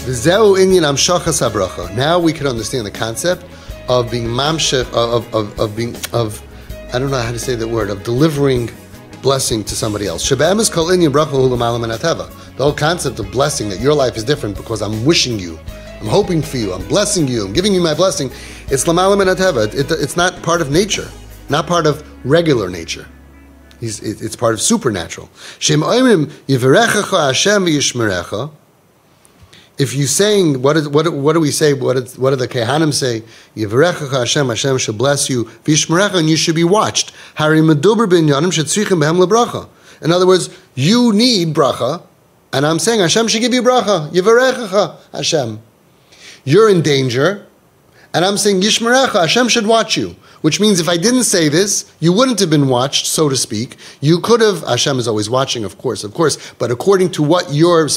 V'zeu inyan amshachas habracha. Now we can understand the concept of being mamshech, of I don't know how to say the word, of delivering blessing to somebody else. Sheba'em is kol inyan bracha hu l'malam min hateva. The whole concept of blessing, that your life is different because I'm wishing you, I'm hoping for you, I'm blessing you, I'm giving you my blessing. It's l'malam min hateva. It's not part of nature, not part of regular nature. It's part of supernatural. Shem oimim yivarechecha Hashem v'yishmerecha. If you're saying, what do we say? What do the Kehanim say? Yivarechecha Hashem, Hashem should bless you, v'yishmerecha, and you should be watched. Hari meduber binyanim shetzrichim behem lebracha. In other words, you need bracha, and I'm saying Hashem should give you bracha. Yivarechecha Hashem. You're in danger, and I'm saying Yishmerecha, Hashem should watch you. Which means if I didn't say this, you wouldn't have been watched, so to speak. You could have, Hashem is always watching, of course, but according to what you were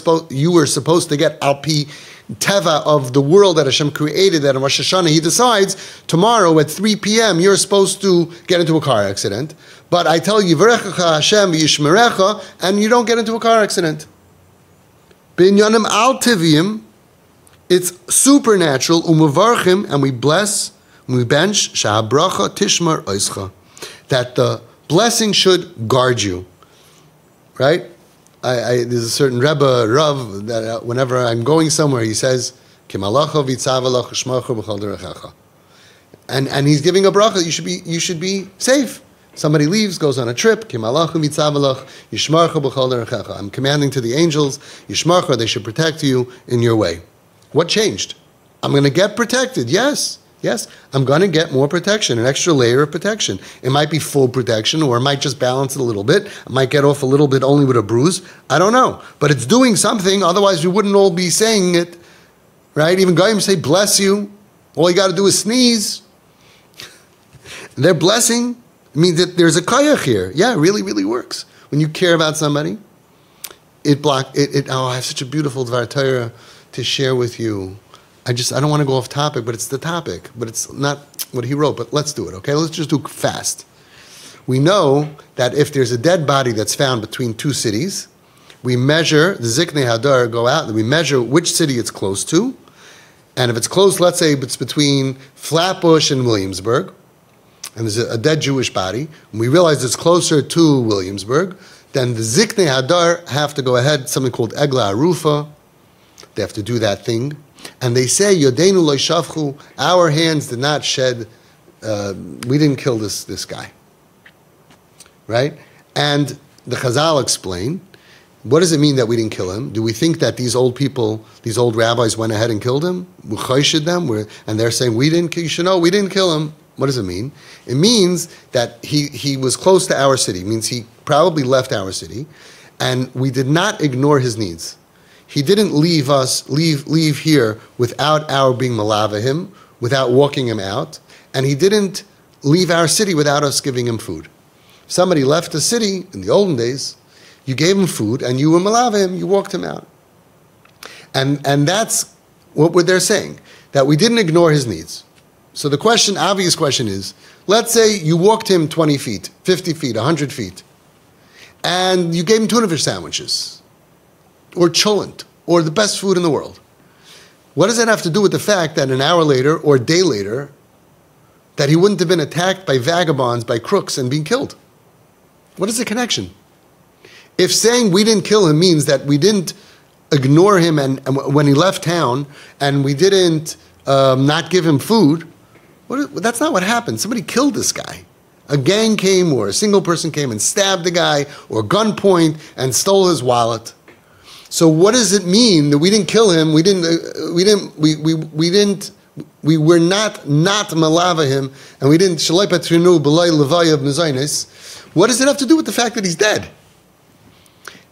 supposed to get, Alpi Teva of the world that Hashem created, that in Rosh Hashanah, He decides, tomorrow at 3 p.m., you're supposed to get into a car accident. But I tell you, V'rechecha Hashem v'yishmerecha, and you don't get into a car accident. Binyanim al tivim, it's supernatural, umavarchim, and we bless, we bench, sha'abracha tishmar oischa, that the blessing should guard you, right? There's a certain Rebbe, Rav, that whenever I'm going somewhere, he says, Kimalacha v'tzavalach shmacha b'chal derechecha. And he's giving a bracha, you should be safe. Somebody leaves, goes on a trip, Kimalacha v'tzavalach yishmarcha b'chal derechecha. I'm commanding to the angels, yishmarcha, they should protect you in your way. What changed? I'm going to get protected, yes, I'm going to get more protection, an extra layer of protection. It might be full protection, or it might just balance it a little bit. I might get off a little bit only with a bruise. I don't know. But it's doing something, otherwise we wouldn't all be saying it, right? Even Goyim say, bless you. All you got to do is sneeze. Their blessing means that there's a kayach here. Yeah, it really, really works. When you care about somebody, I have such a beautiful Dvar Torah to share with you. I don't want to go off topic, but it's the topic. But it's not what he wrote, but let's do it, okay? Let's just do fast. We know that if there's a dead body that's found between two cities, we measure, the Ziknei Hadar go out, and we measure which city it's close to. And if it's close, let's say it's between Flatbush and Williamsburg, and there's a dead Jewish body, and we realize it's closer to Williamsburg, then the Ziknei Hadar have to go ahead, something called Egla Arufa. They have to do that thing. And they say, Yodeinu lo shavchu, our hands did not shed, we didn't kill this guy. Right? And the Chazal explain, what does it mean that we didn't kill him? Do we think that these old people, these old rabbis went ahead and killed him? We chayshid them, and they're saying, you should know, we didn't kill him. What does it mean? It means that he was close to our city. It means he probably left our city, and we did not ignore his needs. He didn't leave here without our being malava him, without walking him out, and he didn't leave our city without us giving him food. If somebody left the city in the olden days, you gave him food and you were malava him, you walked him out. And that's what they're saying, that we didn't ignore his needs. So the obvious question is, let's say you walked him 20 feet, 50 feet, 100 feet, and you gave him tuna fish sandwiches, or cholent, or the best food in the world. What does that have to do with the fact that an hour later or a day later, that he wouldn't have been attacked by vagabonds, by crooks, and being killed? What is the connection? If saying we didn't kill him means that we didn't ignore him and when he left town, and we didn't not give him food, that's not what happened. Somebody killed this guy. A gang came, or a single person came and stabbed the guy, or gunpoint and stole his wallet. So what does it mean that we didn't kill him? We were not malava him, and we didn't shalai patrinu b'lay levaya of nezaynis. What does it have to do with the fact that he's dead?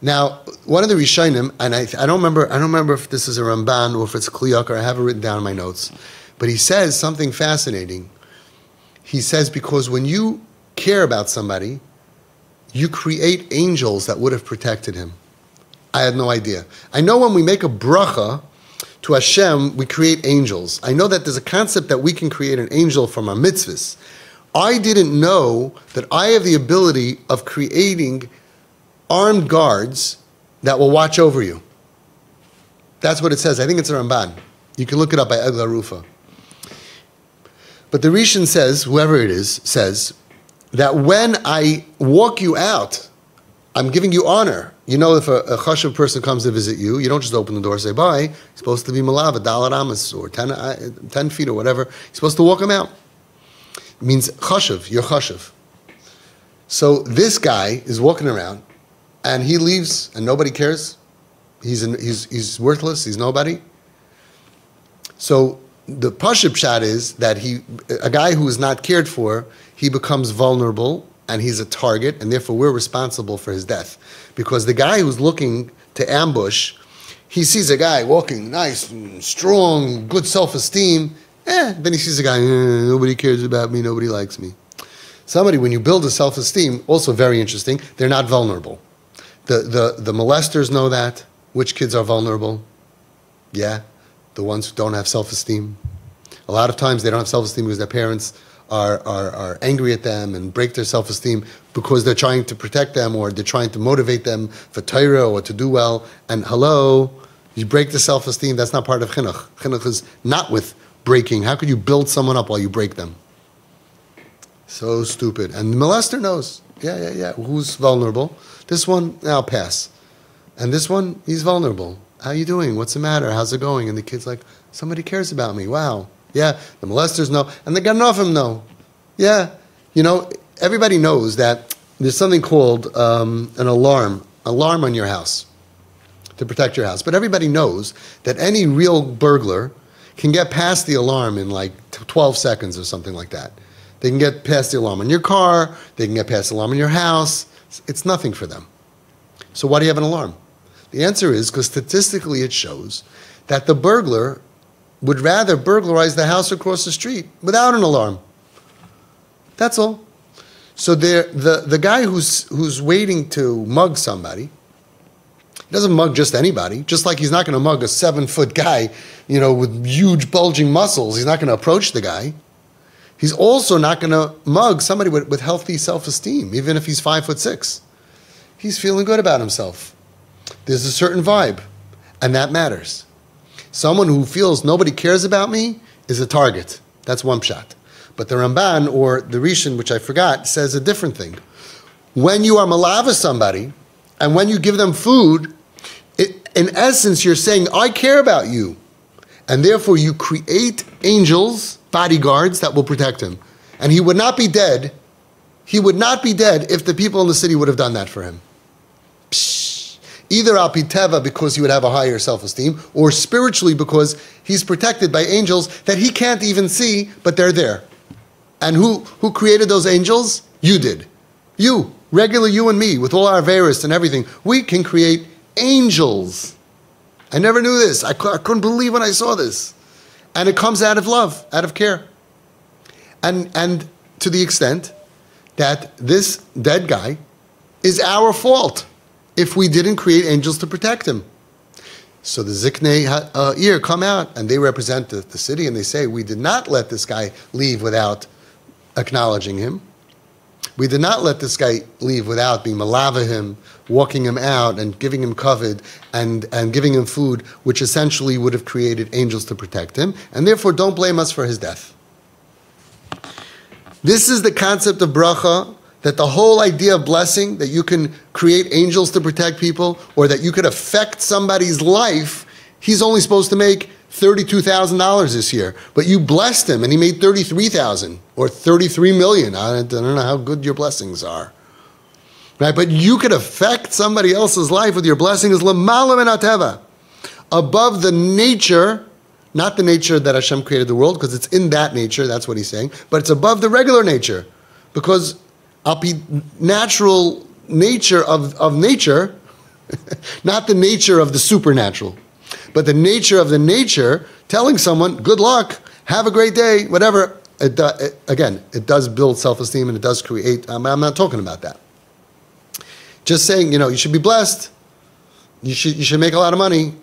Now, one of the Rishonim, and I don't remember if this is a Ramban or if it's a Kliyok, or I have it written down in my notes, but he says something fascinating. He says, because when you care about somebody, you create angels that would have protected him. I had no idea. I know when we make a bracha to Hashem, we create angels. I know that there's a concept that we can create an angel from our mitzvahs. I didn't know that I have the ability of creating armed guards that will watch over you. That's what it says. I think it's a Ramban. You can look it up by Egla Rufa. But the Rishon says, whoever it is, says that when I walk you out, I'm giving you honor. You know, if a chashuv person comes to visit you, you don't just open the door and say bye. You're supposed to be malava, dalar amas, or 10 feet or whatever. You're supposed to walk him out. It means chashuv, you're chashuv. So this guy is walking around, and he leaves, and nobody cares. He's worthless. He's nobody. So the pashut shot is that a guy who is not cared for, he becomes vulnerable, and he's a target, and therefore we're responsible for his death. Because the guy who's looking to ambush, he sees a guy walking nice, strong, good self-esteem. Then he sees a guy, nobody cares about me, nobody likes me. Somebody, when you build a self-esteem, also very interesting, they're not vulnerable. The molesters know that. Which kids are vulnerable? Yeah, the ones who don't have self-esteem. A lot of times they don't have self-esteem because their parents are angry at them and break their self-esteem because they're trying to protect them or they're trying to motivate them for Torah or to do well. And hello, you break the self-esteem, that's not part of chinuch. Chinuch is not with breaking. How could you build someone up while you break them? So stupid. And the molester knows. Yeah. Who's vulnerable? This one, I'll pass. And this one, he's vulnerable. How you doing? What's the matter? How's it going? And the kid's like, somebody cares about me. Wow. Yeah, the molesters know. And the Ganavim know. Yeah. You know, everybody knows that there's something called an alarm on your house to protect your house. But everybody knows that any real burglar can get past the alarm in like 12 seconds or something like that. They can get past the alarm on your car. They can get past the alarm in your house. It's nothing for them. So why do you have an alarm? The answer is because statistically it shows that the burglar would rather burglarize the house across the street without an alarm. That's all. So the guy who's waiting to mug somebody, he doesn't mug just anybody, just like he's not going to mug a 7-foot guy, you know, with huge bulging muscles. He's not going to approach the guy. He's also not going to mug somebody with healthy self-esteem, even if he's 5'6". He's feeling good about himself. There's a certain vibe, and that matters. Someone who feels nobody cares about me is a target. That's one pshat. But the Ramban, or the Rishon, which I forgot, says a different thing. When you are malava somebody, and when you give them food, in essence, you're saying, I care about you. And therefore, you create angels, bodyguards, that will protect him. And he would not be dead. He would not be dead if the people in the city would have done that for him. Psh. Either al pi teva, because he would have a higher self-esteem, or spiritually because he's protected by angels that he can't even see, but they're there. And who created those angels? You did. You, regular you and me, with all our Averis and everything, we can create angels. I never knew this. I couldn't believe when I saw this. And it comes out of love, out of care. And to the extent that this dead guy is our fault if we didn't create angels to protect him. So the Ziknei Ir come out and they represent the city and they say, we did not let this guy leave without acknowledging him. We did not let this guy leave without being malava him, walking him out and giving him kavod and giving him food, which essentially would have created angels to protect him. And therefore, don't blame us for his death. This is the concept of bracha, that the whole idea of blessing, that you can create angels to protect people, or that you could affect somebody's life. He's only supposed to make $32,000 this year, but you blessed him and he made $33,000 or $33 million. I don't know how good your blessings are, right? But you could affect somebody else's life with your blessings, l'mala min hateva, above the nature, not the nature that Hashem created the world, because it's in that nature. That's what he's saying, but it's above the regular nature, because natural nature of nature, not the nature of the supernatural. But the nature of the nature, telling someone, good luck, have a great day, whatever. Again, it does build self-esteem and it does create, I'm not talking about that. Just saying, you should be blessed. You should make a lot of money.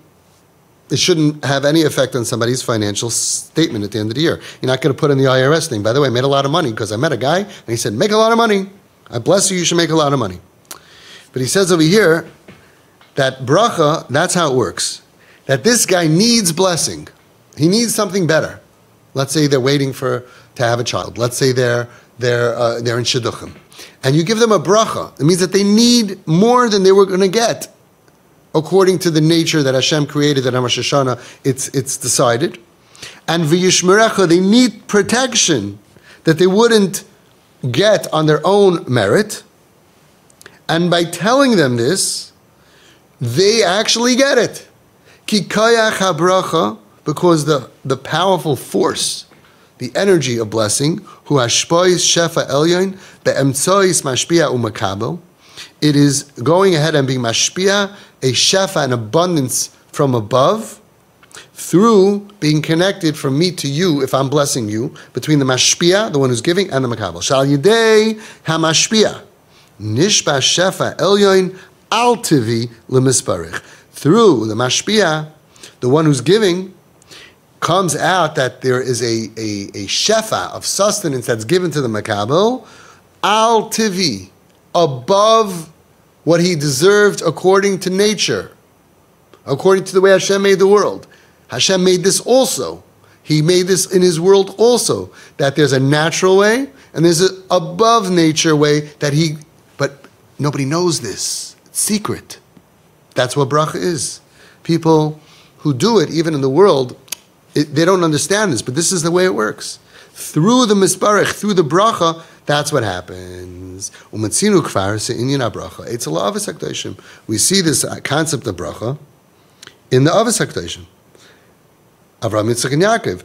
It shouldn't have any effect on somebody's financial statement at the end of the year. You're not going to put in the IRS thing. By the way, I made a lot of money because I met a guy and he said, make a lot of money. I bless you, you should make a lot of money. But he says over here that bracha, that's how it works. that this guy needs blessing. He needs something better. Let's say they're waiting to have a child. Let's say they're in shidduchim, and you give them a bracha. It means that they need more than they were going to get, according to the nature that Hashem created at Rosh Hashanah. It's decided, and v'yishmerecha, they need protection that they wouldn't get on their own merit, and by telling them this, they actually get it. Ki koyach habracha, because the powerful force, the energy of blessing, hu hashpois shefa elyon be'emtsois mashpia umakabel, it is going ahead and being mashpia, a shefa, an abundance from above, through being connected from me to you, if I'm blessing you, between the mashpia, the one who's giving, and the makabel. Shal yidei hamashpia, nishba shefa elyon al tivi lemisparich. Through the mashpia, the one who's giving, comes out that there is a shefa of sustenance that's given to the makabel, al tivi, above what he deserved according to nature, according to the way Hashem made the world. Hashem made this also. He made this in his world also, that there's a natural way and there's an above nature way but nobody knows this. It's secret. That's what bracha is. People who do it, even in the world, they don't understand this, but this is the way it works. Through the misparech, through the bracha, that's what happens. We see this concept of bracha in the Avos HaKadoshim. Avram, Yitzchak, and Yaakov.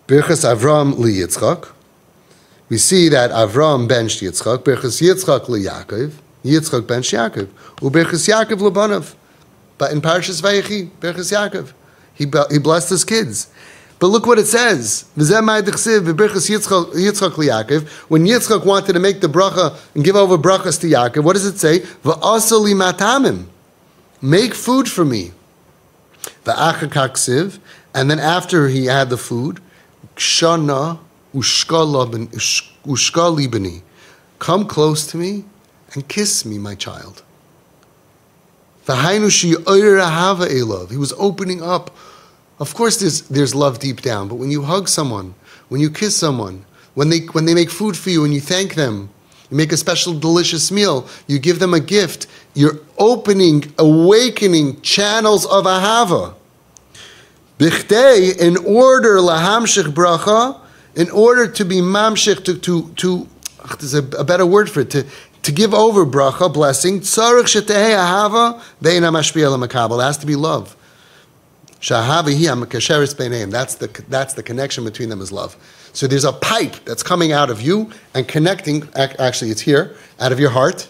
Birchas Avram li Yitzchak. We see that Avram benched Yitzchak. Birchas Yitzchak li Yaakov. Yitzchak benched Yaakov. U'birchas Yaakov lebanav. But in Parashas Vayechi, Birchas Yaakov, he blessed his kids. But look what it says. When Yitzchak wanted to make the bracha and give over brachas to Yaakov, what does it say? V'asa li matamim. Make food for me. And then after he had the food, Kshana ushka libani. Come close to me and kiss me, my child. He was opening up. Of course there's love deep down, but when you hug someone, when you kiss someone, when they make food for you and you thank them, you make a special delicious meal, you give them a gift, you're awakening channels of ahava. Bichdei, in order lahamshich bracha, in order to be mamshich, there's a better word for it, to give over bracha, blessing, tzarich shetehei ahava bein hamashpia lemakabel. It has to be love. Shahava hi hamakasheres beineim. That's the connection between them is love. So there's a pipe that's coming out of you and connecting. Actually, it's here out of your heart.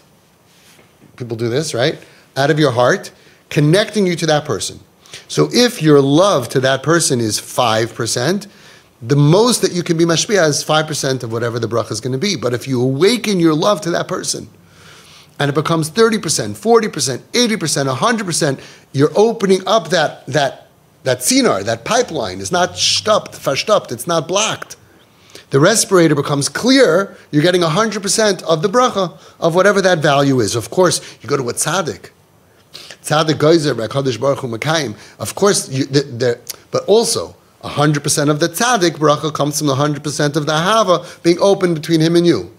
People do this, right? Out of your heart, connecting you to that person. So if your love to that person is 5%, the most that you can be mashpia is 5% of whatever the bracha is going to be. But if you awaken your love to that person, and it becomes 30%, 40%, 80%, 100%, you're opening up that sinar, that pipeline. It's not verstoppt, it's not blocked. The respirator becomes clear, you're getting 100% of the bracha, of whatever that value is. Of course, you go to a tzaddik. Tzaddik Geyser, HaKadosh Baruch Hu Mekayim. Of course, but also, 100% of the tzaddik bracha comes from the 100% of the hava being open between him and you.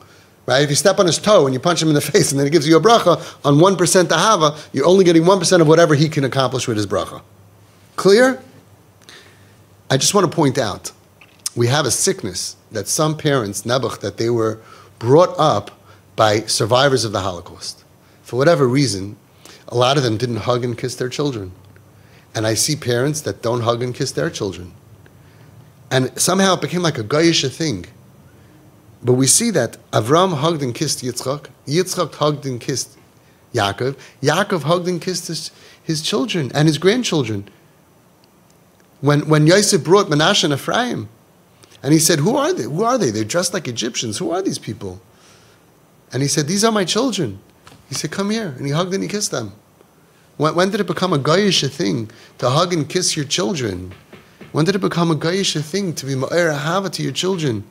Right? If you step on his toe and you punch him in the face and then he gives you a bracha on 1% the hava, you're only getting 1% of whatever he can accomplish with his bracha. Clear? I just want to point out, we have a sickness that some parents, Nebuch, that they were brought up by survivors of the Holocaust. For whatever reason, a lot of them didn't hug and kiss their children. And I see parents that don't hug and kiss their children. And somehow it became like a goyish thing. But we see that Avram hugged and kissed Yitzchak. Yitzchak hugged and kissed Yaakov. Yaakov hugged and kissed his children and his grandchildren. When Yosef brought Menashe and Ephraim, and he said, Who are they? Who are they? They're dressed like Egyptians. Who are these people? And he said, These are my children. He said, Come here. And he hugged and he kissed them. When did it become a goyish thing to hug and kiss your children? When did it become a goyish thing to be ma'er ahava to your children?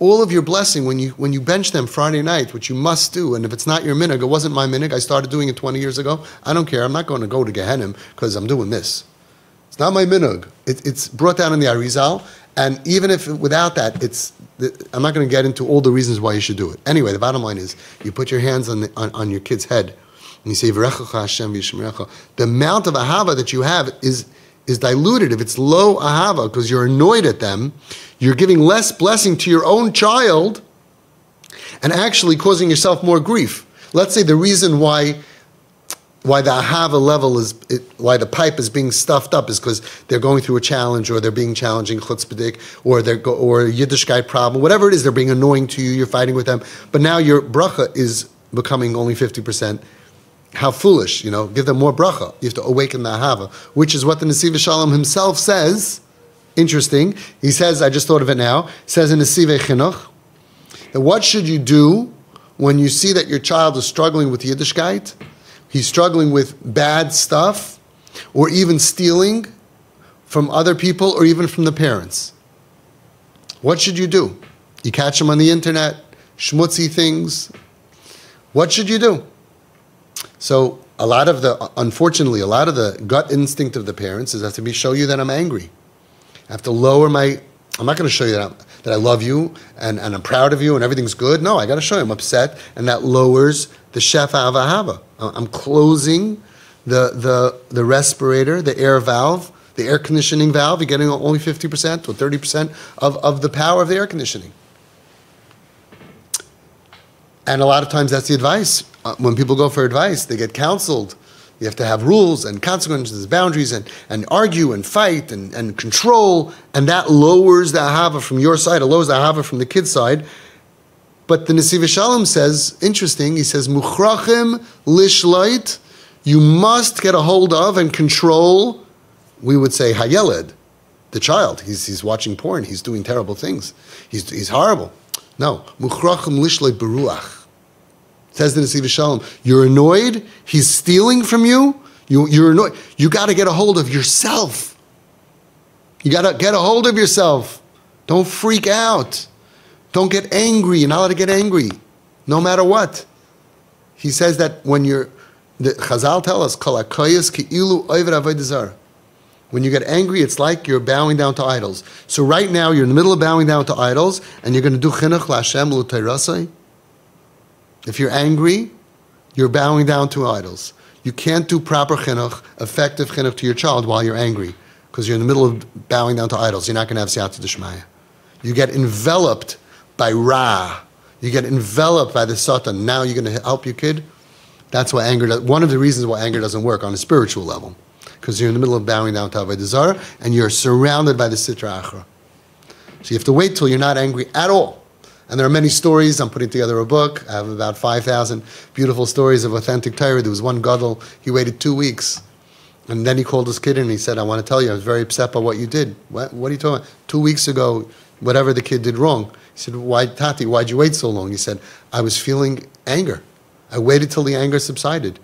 all of your blessing when you bench them Friday night, which you must do, and if it's not your minhag, it wasn't my minhag, I started doing it 20 years ago, I don't care, I'm not going to go to Gehenim because I'm doing this. It's not my minhag. It's brought down in the Arizal, and even if without that, I'm not going to get into all the reasons why you should do it. Anyway, the bottom line is, you put your hands on your kid's head, and you say, V'rechacha Hashem v'yishmerecha. The amount of ahava that you have is diluted. If it's low ahava, because you're annoyed at them, you're giving less blessing to your own child, and actually causing yourself more grief. Let's say the reason why the ahava level why the pipe is being stuffed up is because they're going through a challenge, or they're being challenging chutzpahdik, or a Yiddishkeit problem, whatever it is, they're being annoying to you, you're fighting with them, but now your bracha is becoming only 50%. How foolish, give them more bracha. You have to awaken the ahava, which is what the Nesiv Shalom himself says. Interesting. He says, I just thought of it now, he says in Nesiv Chinuch, that what should you do when you see that your child is struggling with Yiddishkeit, he's struggling with bad stuff, or even stealing from other people, or even from the parents? What should you do? You catch him on the internet, schmutzy things. What should you do? So unfortunately, a lot of the gut instinct of the parents is to show you that I'm angry. I have to lower I'm not going to show you that I love you and I'm proud of you and everything's good. No, I got to show you I'm upset, and that lowers the shefa of ahava. I'm closing the respirator, the air valve, the air conditioning valve. You're getting only 50% or 30% of the power of the air conditioning. And a lot of times that's the advice. When people go for advice, they get counseled. You have to have rules and consequences, boundaries, and argue and fight and control, and that lowers the ahava from your side, it lowers the ahava from the kid's side. But the Nesiv Shalom says, interesting, he says, Muchrachim lishlait, you must get a hold of and control, we would say, hayeled, the child. He's watching porn, he's doing terrible things, he's horrible. No, Muchrachim lishlait beruach. Says the Nesiv Shalom, you're annoyed, he's stealing from you, you're annoyed. You got to get a hold of yourself. You got to get a hold of yourself. Don't freak out. Don't get angry. You're not allowed to get angry, no matter what. He says that when the Chazal tell us, Kol hakoyos ki'ilu oived avodah zarah. When you get angry, it's like you're bowing down to idols. So right now, you're in the middle of bowing down to idols, and you're going to do chinuch la'Hashem l'teirasai. If you're angry, you're bowing down to idols. You can't do proper chinuch, effective chinuch to your child while you're angry, because you're in the middle of bowing down to idols. You're not going to have siyata d'shmaya. You get enveloped by Ra. You get enveloped by the Satan. Now you're going to help your kid. That's why one of the reasons why anger doesn't work on a spiritual level, because you're in the middle of bowing down to Avodah Zarah, and you're surrounded by the Sitra Achra. So you have to wait till you're not angry at all. And there are many stories. I'm putting together a book. I have about 5,000 beautiful stories of authentic Torah. There was one gadol, he waited 2 weeks. And then he called his kid in and he said, I want to tell you, I was very upset by what you did. What are you talking about? 2 weeks ago, whatever the kid did wrong. He said, Tati, why'd you wait so long? He said, I was feeling anger. I waited till the anger subsided.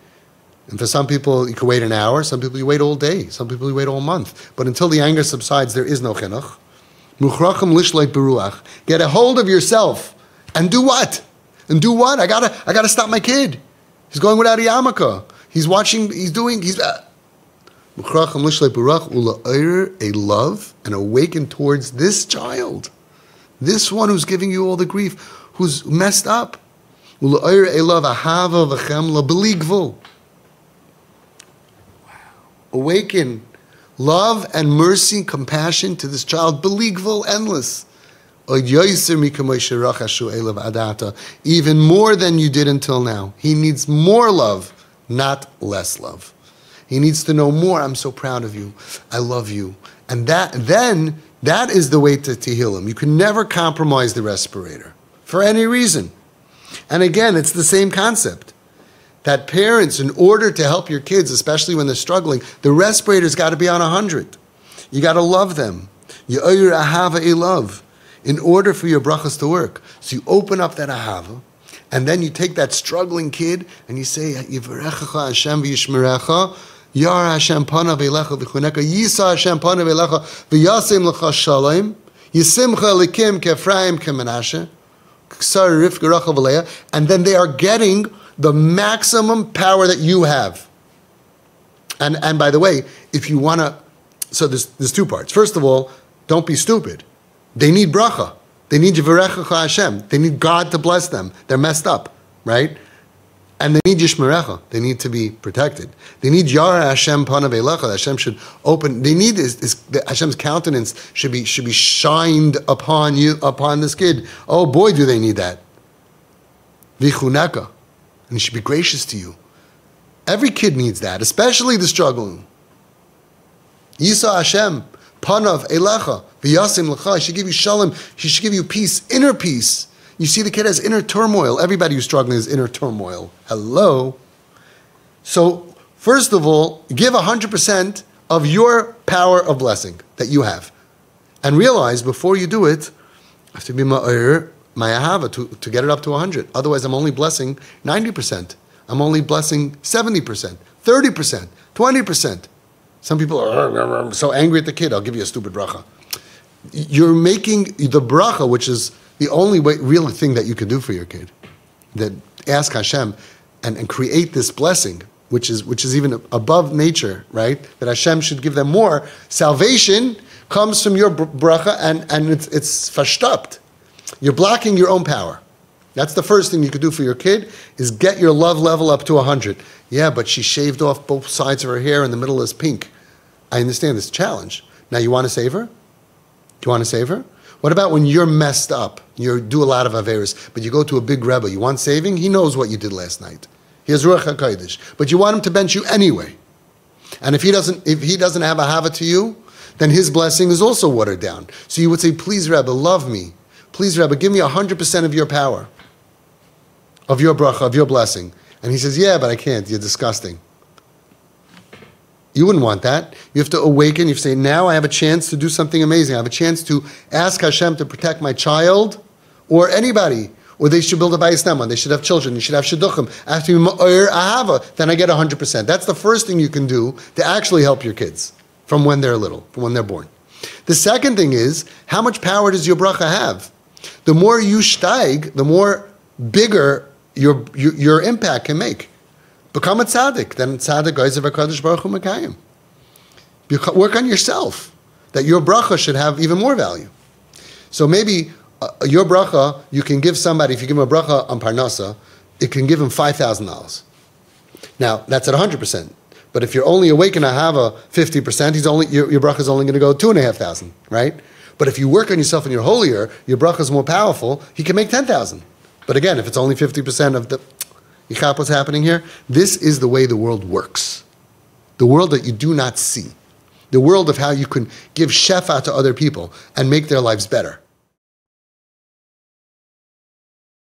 And for some people, you can wait an hour. Some people, you wait all day. Some people, you wait all month. But until the anger subsides, there is no chinuch. Muchrachim lishleit beruach. Get a hold of yourself. And do what? And do what? I gotta stop my kid. He's going without a yarmulke. He's watching, Muchrachim lishleit beruach ula'ir, a love and awaken towards this child. This one who's giving you all the grief, who's messed up. Ula'ir, a love, ahava v'chemla b'li gvul. Awaken love and mercy and compassion to this child, beligvul, endless. Even more than you did until now. He needs more love, not less love. He needs to know more. I'm so proud of you. I love you. And that is the way to heal him. You can never compromise the respirator for any reason. And again, it's the same concept. That parents, in order to help your kids, especially when they're struggling, the respirator's got to be on 100. You got to love them. Y'oyer ahava a love, in order for your brachas to work. So you open up that ahava, and then you take that struggling kid, and you say, Yivarechecha Hashem v'yishmerecha, Yar Hashem panav elecha v'chuneka, Yisa Hashem panav elecha v'yasem lecha shalom. Yisimcha likim kefraim kemenashe, ksar rivka Rachel v'Leah, and then they are getting the maximum power that you have. And by the way, if you want to, so there's two parts. First of all, don't be stupid. They need bracha. They need Yivarechecha Hashem. They need God to bless them. They're messed up, right? And they need Yishmerecha. They need to be protected. They need Yara Hashem Panav Eilecha. Hashem should open. They need Hashem's countenance should be shined upon you, upon this kid. Oh boy, do they need that. Vichuneka. And he should be gracious to you. Every kid needs that, especially the struggling. Yisa Hashem Panav Eilecha V'yasim Lecha. He should give you shalom. He should give you peace, inner peace. You see, the kid has inner turmoil. Everybody who's struggling has inner turmoil. Hello. So, first of all, give 100% of your power of blessing that you have. And realize, before you do it, I have to be ma'ir, ma'ahava, to get it up to 100. Otherwise, I'm only blessing 90%. I'm only blessing 70%, 30%, 20%. Some people are so angry at the kid, I'll give you a stupid bracha. You're making the bracha, which is the only real thing that you can do for your kid, that ask Hashem and create this blessing, which is even above nature, right? That Hashem should give them more. Salvation comes from your bracha, and it's verstoppt. You're blocking your own power. That's the first thing you could do for your kid, is get your love level up to 100. Yeah, but she shaved off both sides of her hair and the middle is pink. I understand this challenge. Now, you want to save her? Do you want to save her? What about when you're messed up? You do a lot of averos, but you go to a big rebbe. You want saving? He knows what you did last night. He has Ruach HaKodesh. But you want him to bench you anyway. And if he doesn't have a hava to you, then his blessing is also watered down. So you would say, please, Rebbe, love me. Please, Rebbe, give me 100% of your power, of your bracha, of your blessing. And he says, yeah, but I can't. You're disgusting. You wouldn't want that. You have to awaken. You have to say, now I have a chance to do something amazing. I have a chance to ask Hashem to protect my child or anybody. Or they should build a bayis neman. They should have children. They should have shidduchim. After you ma'ir ahava, then I get 100%. That's the first thing you can do to actually help your kids from when they're little, from when they're born. The second thing is, how much power does your bracha have? The more you steig, the more bigger your impact can make. Become a tzaddik. Then tzaddik goes of HaKadosh Baruch Hu Mekayim. Work on yourself, that your bracha should have even more value. So maybe your bracha, you can give somebody, if you give him a bracha on Parnasa, it can give him $5,000. Now, that's at 100%. But if you're only awake and ahava 50%, your bracha is only going to go 2,500, right? But if you work on yourself and you're holier, your bracha is more powerful, he can make 10,000. But again, if it's only 50% of the... You got what's happening here? This is the way the world works. The world that you do not see. The world of how you can give shefa to other people and make their lives better.